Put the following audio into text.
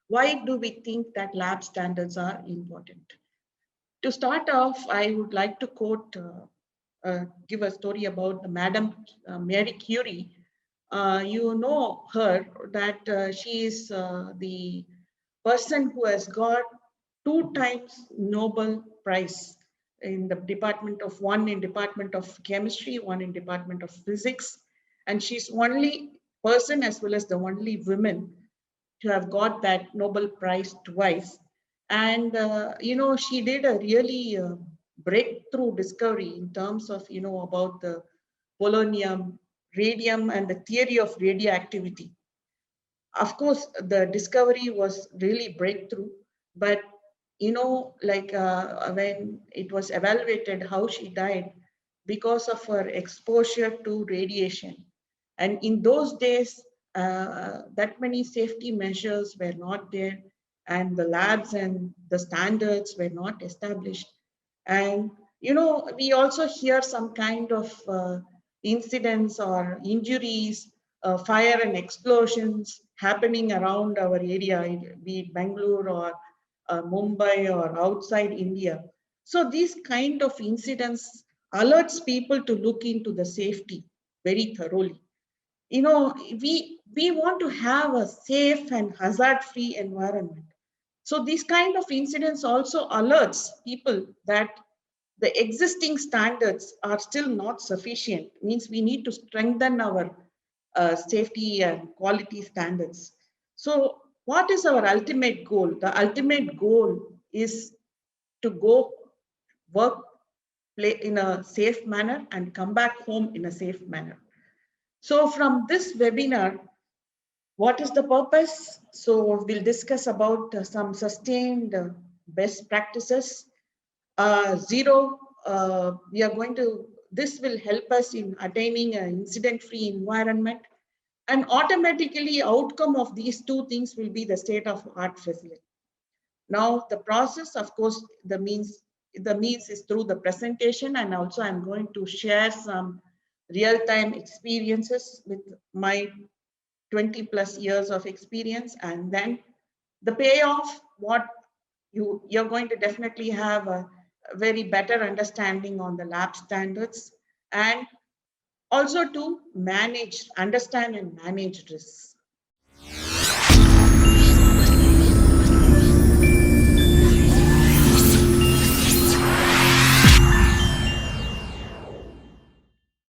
Why do we think that lab standards are important? To start off, I would like to give a story about the Madame Marie Curie. You know her, that she is the person who has got 2 times Nobel Prize in the department of, one in department of chemistry, one in department of physics, and she's only person as well as the only woman to have got that Nobel Prize twice. And, she did a really breakthrough discovery in terms of, about the polonium, radium, and the theory of radioactivity. Of course, the discovery was really breakthrough, but, when it was evaluated how she died because of her exposure to radiation. And in those days, that many safety measures were not there, and the labs and the standards were not established. And we also hear some kind of incidents or injuries, fire and explosions happening around our area, be it Bangalore or Mumbai or outside India. So these kind of incidents alerts people to look into the safety very thoroughly. We want to have a safe and hazard free environment. So these kind of incidents also alerts people that the existing standards are still not sufficient, means we need to strengthen our safety and quality standards. So what is our ultimate goal? The ultimate goal is to go work, play in a safe manner, and come back home in a safe manner. So from this webinar, what is the purpose? So we'll discuss about some sustained best practices. Zero, we are going to, this will help us in attaining an incident-free environment, and automatically outcome of these two things will be the state-of-art facility. Now the process, of course, the means is through the presentation, and also I'm going to share some real-time experiences with my 20 plus years of experience. And then the payoff, what you're going to definitely have a very better understanding on the lab standards, and also to manage, understand and manage risks.